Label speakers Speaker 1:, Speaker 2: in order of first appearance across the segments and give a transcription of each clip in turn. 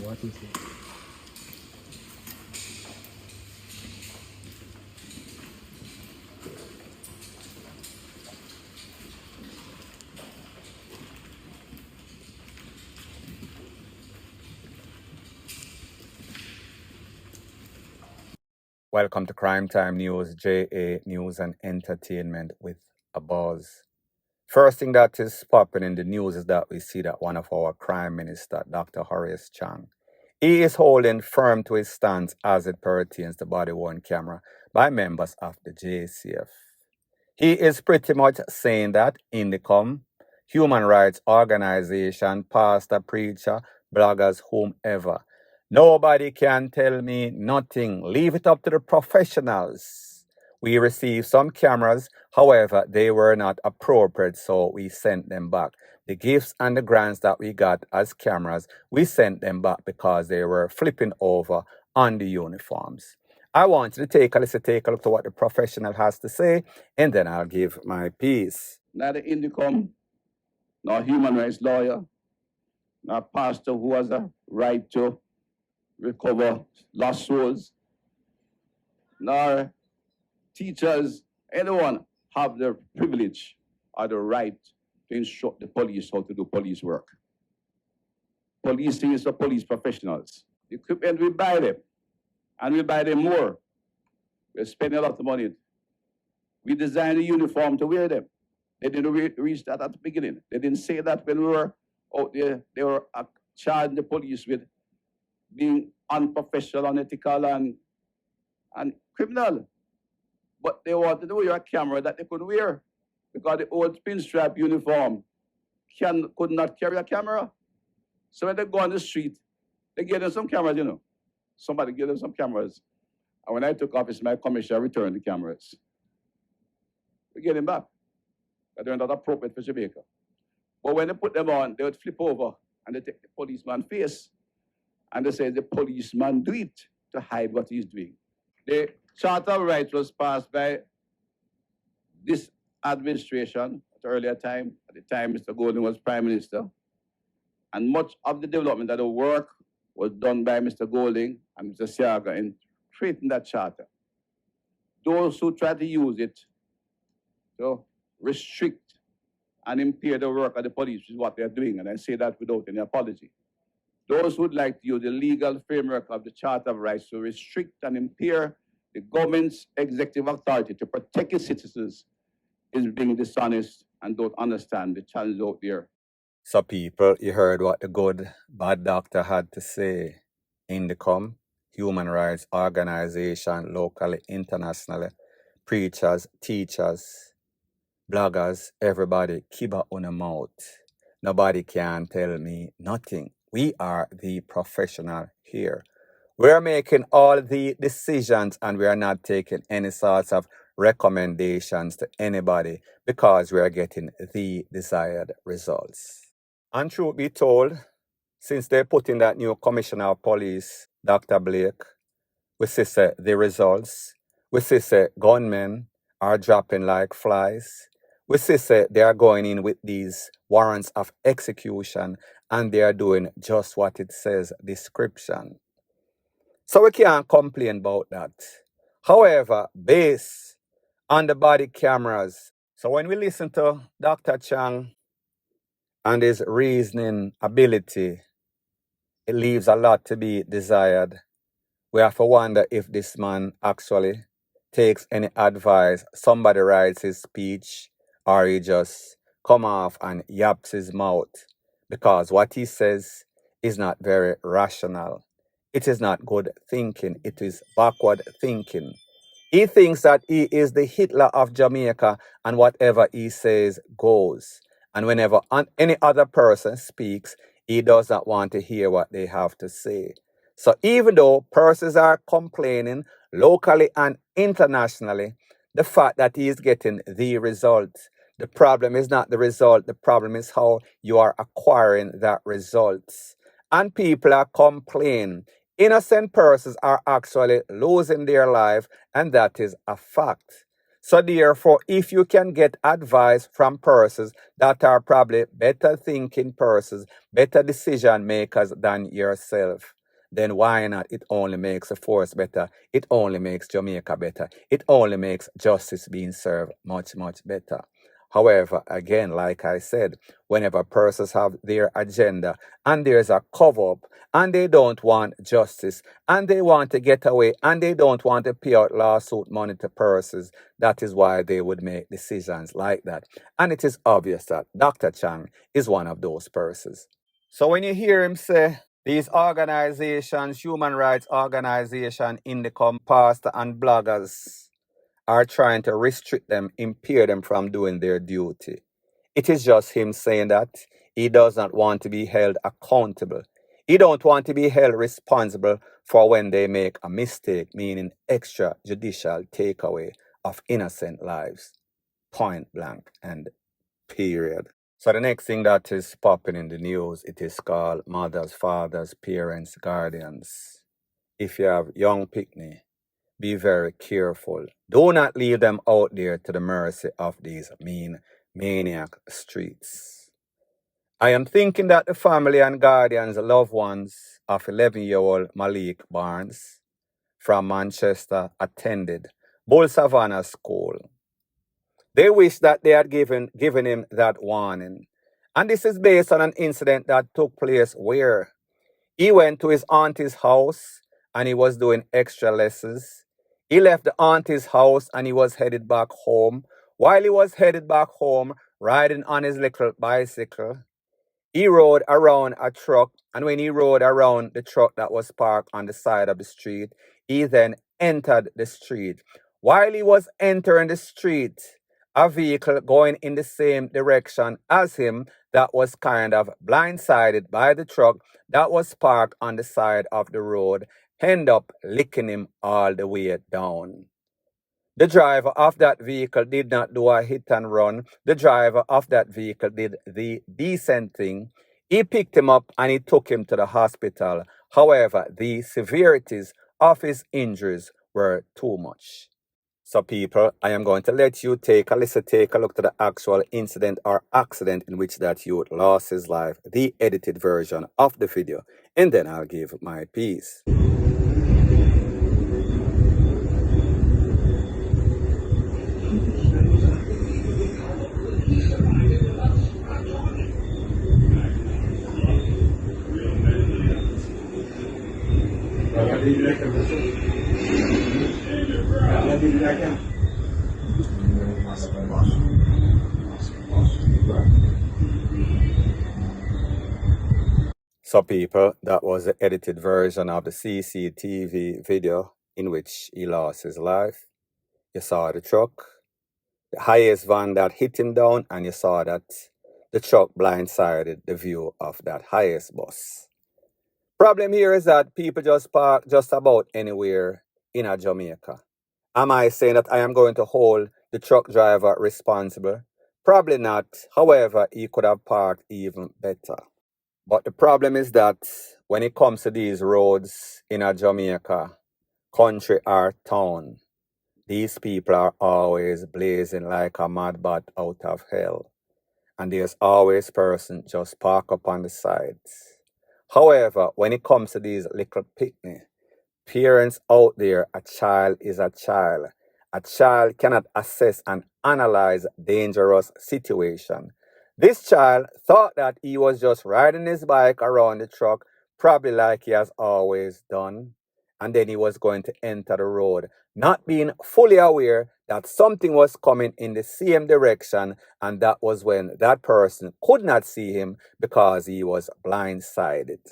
Speaker 1: What is it?
Speaker 2: Welcome to Crime Time News, JA News and Entertainment with a buzz. First thing that is popping in the news is that we see that one of our Crime Minister, Dr. Horace Chang, he is holding firm to his stance as it pertains to body-worn camera by members of the JCF. He is pretty much saying that Indicom, human rights organization, pastor, preacher, bloggers, whomever, nobody can tell me nothing. Leave it up to the professionals. We received some cameras, however, they were not appropriate, so we sent them back. The gifts and the grants that we got as cameras, we sent them back because they were flipping over on the uniforms. I want you to take a look to what the professional has to say, and then I'll give my piece.
Speaker 3: Neither Indicom, nor human rights lawyer, nor pastor who has a right to recover lost souls, nor teachers, anyone have the privilege or the right to instruct the police how to do police work. Policing is for police professionals. The equipment, we buy them, and we buy them more. We're spending a lot of money. We designed a uniform to wear them. They didn't reach that at the beginning. They didn't say that when we were out there. They were charging the police with being unprofessional, unethical, and criminal. But they wanted to wear a camera that they couldn't wear because the old pinstripe uniform could not carry a camera. So when they go on the street, they gave them some cameras, you know. Somebody gave them some cameras. And when I took office, my commissioner returned the cameras. We get them back. But they're not appropriate for Jamaica. But when they put them on, they would flip over and they take the policeman's face. And they say the policeman do it to hide what he's doing. The Charter of Rights was passed by this administration at an earlier time, at the time Mr. Golding was Prime Minister. And much of the development of the work was done by Mr. Golding and Mr. Siaga in creating that charter. Those who try to use it to restrict and impair the work of the police is what they're doing, and I say that without any apology. Those who would like to use the legal framework of the Charter of Rights to restrict and impair the government's executive authority to protect its citizens is being dishonest and don't understand the challenge out there.
Speaker 2: So people, you heard what the good, bad doctor had to say. Indicom, human rights organization, locally, internationally, preachers, teachers, bloggers, everybody, keep on a mouth. Nobody can tell me nothing. We are the professional here. We're making all the decisions and we are not taking any sorts of recommendations to anybody because we are getting the desired results. And truth be told, since they put in that new commissioner of police, Dr. Blake, we see say the results. We see say gunmen are dropping like flies. We see say they are going in with these warrants of execution and they are doing just what it says, description. So we can't complain about that. However, based on the body cameras, so when we listen to Dr. Chang and his reasoning ability, it leaves a lot to be desired. We have to wonder if this man actually takes any advice. Somebody writes his speech or he just come off and yaps his mouth because what he says is not very rational. It is not good thinking. It is backward thinking. He thinks that he is the Hitler of Jamaica and whatever he says goes. And whenever any other person speaks, he does not want to hear what they have to say. So even though persons are complaining locally and internationally, the fact that he is getting the result, the problem is not the result, the problem is how you are acquiring that result. And people are complaining. Innocent persons are actually losing their life, and that is a fact. So therefore, if you can get advice from persons that are probably better thinking persons, better decision makers than yourself, then why not? It only makes the force better. It only makes Jamaica better. It only makes justice being served much, much better. However, again, like I said, whenever persons have their agenda and there's a cover up and they don't want justice and they want to get away and they don't want to pay out lawsuit money to persons, that is why they would make decisions like that. And it is obvious that Dr. Chang is one of those persons. So when you hear him say, these organizations, human rights organizations, Indicom, pastor and bloggers are trying to restrict them, impair them from doing their duty. It is just him saying that he does not want to be held accountable. He don't want to be held responsible for when they make a mistake, meaning extrajudicial takeaway of innocent lives. Point blank and period. So the next thing that is popping in the news, it is called mothers, fathers, parents, guardians. If you have young picnic, be very careful. Do not leave them out there to the mercy of these mean maniac streets. I am thinking that the family and guardians, loved ones of 11-year-old Malik Barnes from Manchester attended Bull Savannah School. They wish that they had given him that warning. And this is based on an incident that took place where he went to his auntie's house and he was doing extra lessons. He left the auntie's house and he was headed back home. While he was headed back home, riding on his little bicycle, he rode around a truck, and when he rode around the truck that was parked on the side of the street, he then entered the street. While he was entering the street, a vehicle going in the same direction as him that was kind of blindsided by the truck that was parked on the side of the road ended up licking him all the way down. The driver of that vehicle did not do a hit and run. The driver of that vehicle did the decent thing. He picked him up and he took him to the hospital. However, the severities of his injuries were too much. So people, I am going to let you take a look to the actual incident or accident in which that youth lost his life, the edited version of the video, and then I'll give my piece. So people, that was the edited version of the CCTV video in which he lost his life. You saw the truck, the highest van that hit him down, and you saw that the truck blindsided the view of that highest bus. Problem here is that people just park just about anywhere in a Jamaica. Am I saying that I am going to hold the truck driver responsible? Probably not. However, he could have parked even better. But the problem is that when it comes to these roads in a Jamaica, country or town, these people are always blazing like a mad bat out of hell. And there's always person just park up on the sides. However, when it comes to these little picnic, parents out there, a child is a child. A child cannot assess and analyze dangerous situation. This child thought that he was just riding his bike around the truck, probably like he has always done. And then he was going to enter the road, not being fully aware that something was coming in the same direction. And that was when that person could not see him because he was blindsided.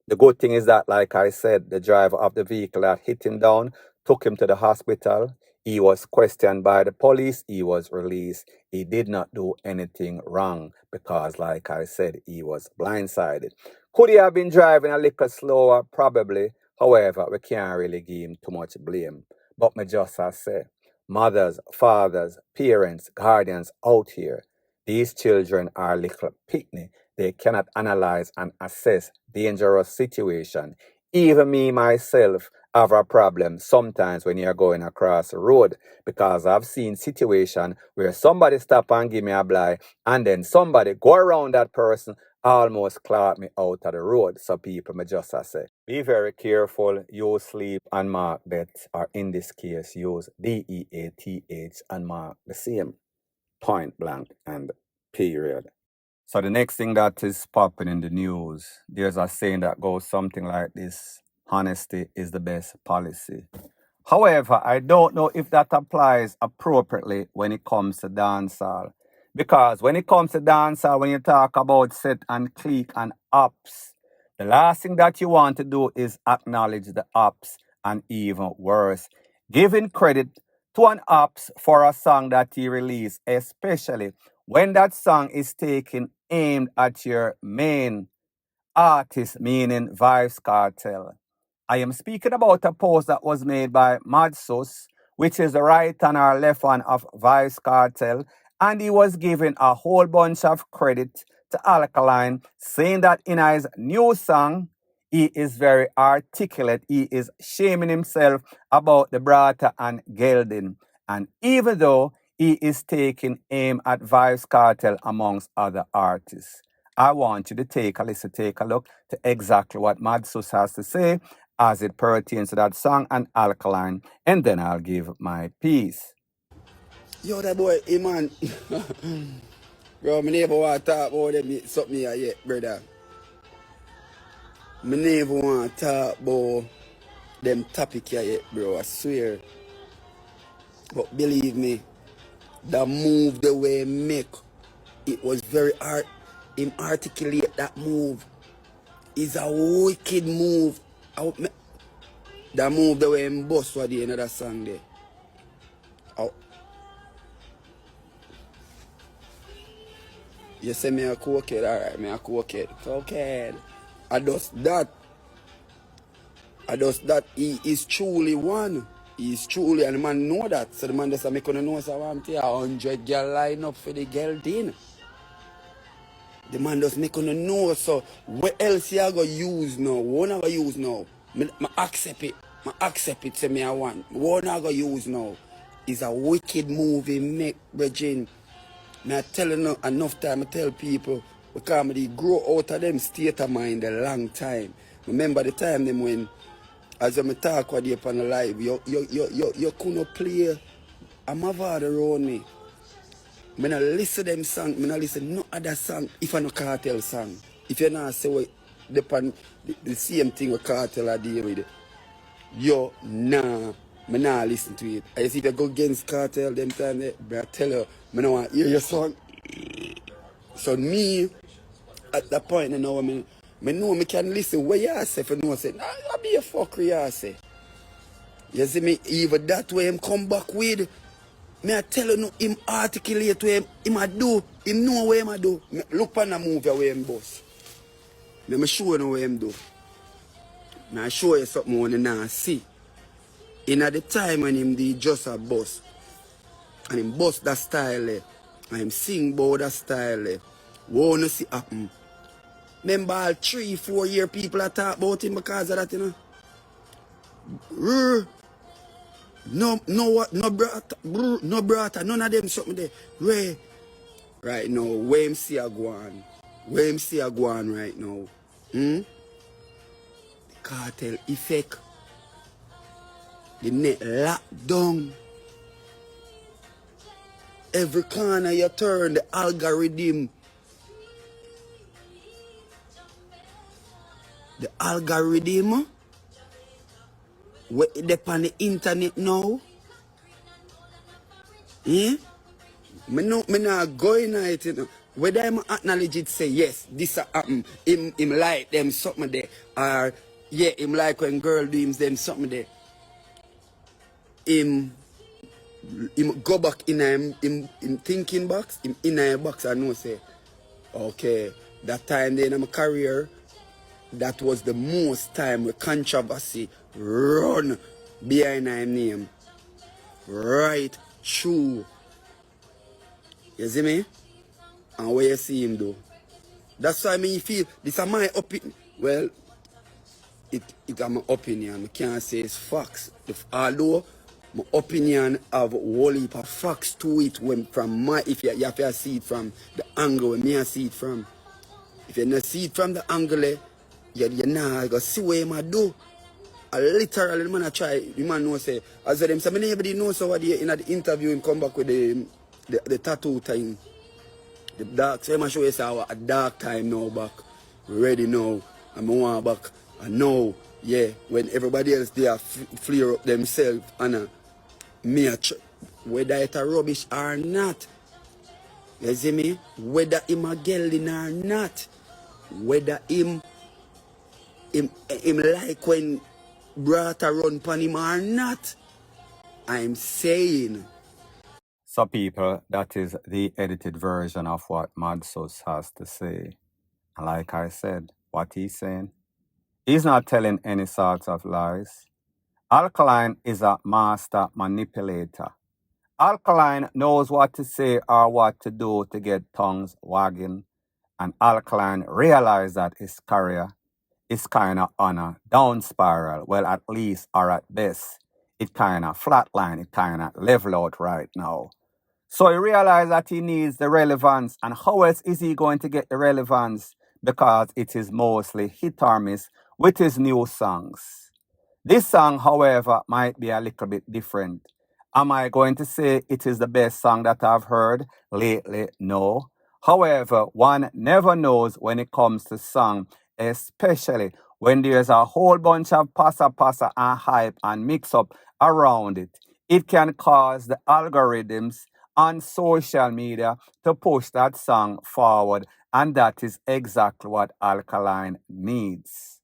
Speaker 2: The good thing is that, like I said, the driver of the vehicle that hit him down took him to the hospital. He was questioned by the police. He was released. He did not do anything wrong because, like I said, he was blindsided. Could he have been driving a little slower? Probably. However, we can't really give him too much blame. But me just as say, mothers, fathers, parents, guardians out here, these children are little picnic. They cannot analyze and assess dangerous situation. Even me, myself, have a problem sometimes when you're going across the road, because I've seen situation where somebody stop and give me a blind, and then somebody go around that person almost clout me out of the road. So people may just say, be very careful, use sleep and mark death, or in this case, use DEATH and mark the same, point blank and period. So the next thing that is popping in the news, there's a saying that goes something like this: honesty is the best policy. However, I don't know if that applies appropriately when it comes to dancehall. Because when it comes to dancehall, when you talk about set and click and ops, the last thing that you want to do is acknowledge the ops, and even worse, giving credit to an ops for a song that he released, especially when that song is taken aimed at your main artist, meaning Vybz Kartel. I am speaking about a post that was made by SUSS, which is the right hand or left hand of Vybz Kartel, and he was giving a whole bunch of credit to Alkaline, saying that in his new song, he is very articulate. He is shaming himself about the Brata and Gelding. And even though he is taking aim at Vybz Kartel amongst other artists, I want you to take a listen, take a look to exactly what Madsus has to say as it pertains to that song and Alkaline, and then I'll give my piece.
Speaker 1: Yo, that boy, hey man. Bro, me never want to talk about them something here yet, brother. Me never want to talk about them topic here yet, bro. I swear. But believe me, the move the way he make, it was very hard. Him articulate that move is a wicked move. That move the way him bust for the end of that song there. Oh, you say me a cokehead, alright, me a cokehead. Cokehead. I just that he is truly one. He is truly, and the man know that. So the man just make on the nose of him tell 100 girl line up for the girl din. The man just make on the nose. So what else you go use now? What I go use now? I accept it. I accept it. Say me I want. What I go use now? Is a wicked movie make Regine. Me I tell you enough time. I tell people because I grow out of them state of mind a long time. Remember the time them when, as I talk with you on the live, you couldn't play a mavado around me. I don't listen to them song, I don't listen no other song if I no cartel song. If you not say what the same thing with cartel I deal with it. Yo, nah, I not listen to it. I see if you go against cartel them time there, but I tell you, I don't want to hear your song. So me, at that point, you know, I know I can listen what you say for no say. Nah, I be a fucker, you say. You see me, even that way him come back with, me I tell you no, him articulate to him I do, him know what him I do. Look on the movie where him boss. Me show you what him do. I show you something when you not see. In at the time when him did just a boss, and him boss that style and him sing about that style wanna see happen. Remember all 3-4 year people are talk about him because of that, you know. No brata, none of them something there. Ray, right now, where him see a go on? Where him see a go on right now? The cartel effect. The net locked down. Every corner you turn, the algorithm. The algorithm, where they on the internet now. Me not going at it, you know. Whether I'm acknowledge it, say yes, this happen. Him like them something there. Or yeah, him like when girl do them something there. Him go back in him thinking box, him in a box and know say, okay, that time then in my career, that was the most time where controversy run behind him name. Right true. You see me? And where you see him do. That's why I mean feel this is my opinion. Well, it my opinion. I can't say it's facts. Although my opinion have a whole heap of facts to it when from my if you have to see it from the angle where me I see it from. If you not see it from the angle, you nah go see what you do. Literally, the man I try, the man know say, as them say, nobody knows so what in the interview him come back with the tattoo time. The dark, so I show you say a dark time now back. Ready now. I'm one back. And now, yeah, when everybody else they are flare up themselves and me whether it's a rubbish or not. You see me? Whether him a gelding or not. Whether him like when brata run pan him or not. I'm saying.
Speaker 2: So, people, that is the edited version of what Madsus has to say. And like I said, what he's saying, he's not telling any sorts of lies. Alkaline is a master manipulator. Alkaline knows what to say or what to do to get tongues wagging. And Alkaline realized that his career is kind of on a down spiral. Well, at least, or at best, it kind of flatline, it kind of level out right now. So he realized that he needs the relevance. And how else is he going to get the relevance? Because it is mostly hit or miss with his new songs. This song, however, might be a little bit different. Am I going to say it is the best song that I've heard lately? No. However, one never knows when it comes to song, especially when there's a whole bunch of passa and hype and mix up around it. It can cause the algorithms on social media to push that song forward, and that is exactly what Alkaline needs.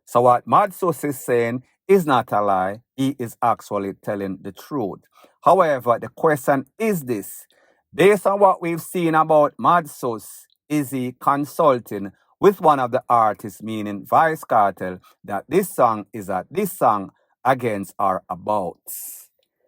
Speaker 2: So what Madsus is saying is not a lie. He is actually telling the truth. However, the question is this. Based on what we've seen about Madsus, is he consulting with one of the artists, meaning Vybz Kartel, that this song is this song against or about?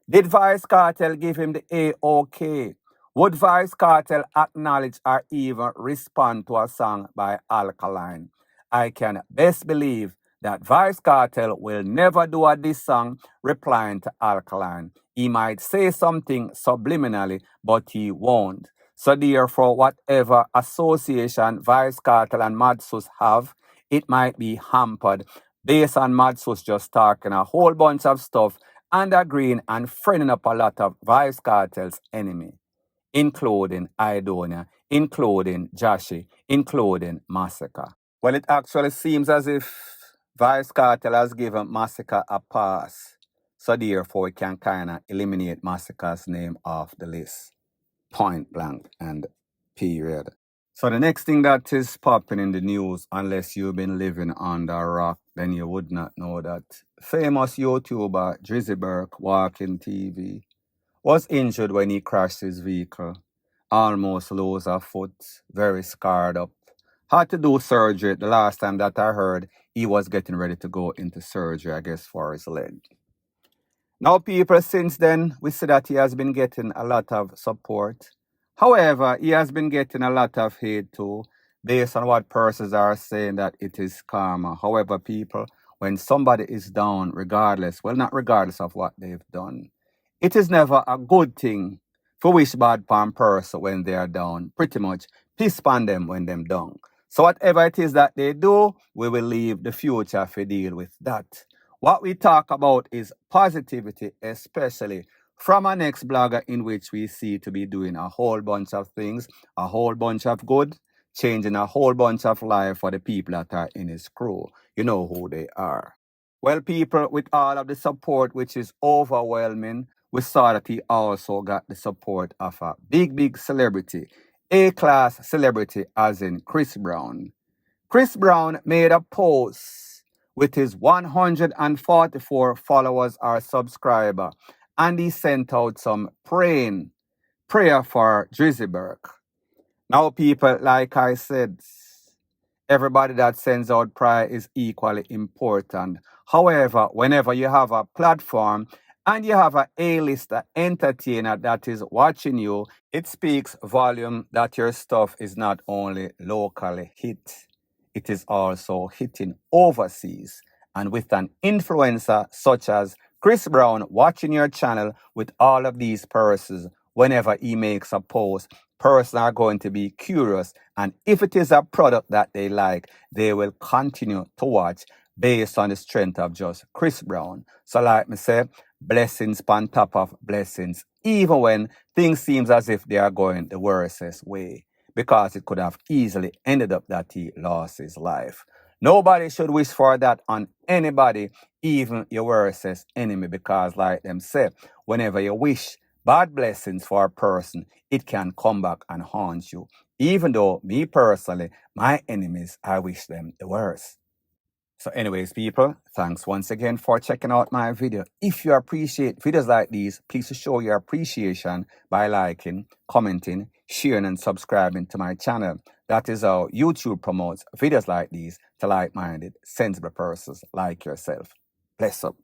Speaker 2: Did Vybz Kartel give him the A-OK? Would Vybz Kartel acknowledge or even respond to a song by Alkaline? I can best believe that Vybz Kartel will never do a diss song replying to Alkaline. He might say something subliminally, but he won't. So therefore, whatever association Vybz Kartel and Madsus have, it might be hampered based on Madsus just talking a whole bunch of stuff and agreeing and friending up a lot of Vybz Kartel's enemy, including Idonia, including Jashi, including Massacre. Well, it actually seems as if Vybz Kartel has given Massacre a pass, so therefore we can kind of eliminate Massacre's name off the list. Point blank and period. So the next thing that is popping in the news, unless you've been living under a rock, then you would not know that famous YouTuber Drizzy Burke, Walking TV, was injured when he crashed his vehicle. Almost lost a foot, very scarred up. Had to do surgery. The last time that I heard, he was getting ready to go into surgery, I guess, for his leg. Now, people, since then, we see that he has been getting a lot of support. However, he has been getting a lot of hate too, based on what persons are saying that it is karma. However, people, when somebody is down, regardless, well, not regardless of what they've done, it is never a good thing for wish bad pan person when they are down. Pretty much piss pan them when them down. So whatever it is that they do, we will leave the future to deal with that. What we talk about is positivity, especially from our next blogger, in which we see to be doing a whole bunch of things, a whole bunch of good, changing a whole bunch of life for the people that are in his crew. You know who they are. Well, people, with all of the support, which is overwhelming, we saw that he also got the support of a big celebrity, A-class celebrity, as in Chris Brown. Chris Brown made a post with his 144 followers or subscriber, and he sent out some prayer for Drizzy Burke. Now, people, like I said, everybody that sends out prayer is equally important. However, whenever you have a platform and you have an A-lister entertainer that is watching you, it speaks volume that your stuff is not only locally hit, it is also hitting overseas. And with an influencer such as Chris Brown watching your channel with all of these persons, whenever he makes a post, persons are going to be curious. And if it is a product that they like, they will continue to watch based on the strength of just Chris Brown. So like me say, blessings on top of blessings, even when things seems as if they are going the worstest way, because it could have easily ended up that he lost his life. Nobody should wish for that on anybody, even your worstest enemy, because like them say, whenever you wish bad blessings for a person, it can come back and haunt you. Even though me personally, my enemies, I wish them the worst. So anyways, people, thanks once again for checking out my video. If you appreciate videos like these, please show your appreciation by liking, commenting, sharing, and subscribing to my channel. That is how YouTube promotes videos like these to like-minded, sensible persons like yourself. Bless up.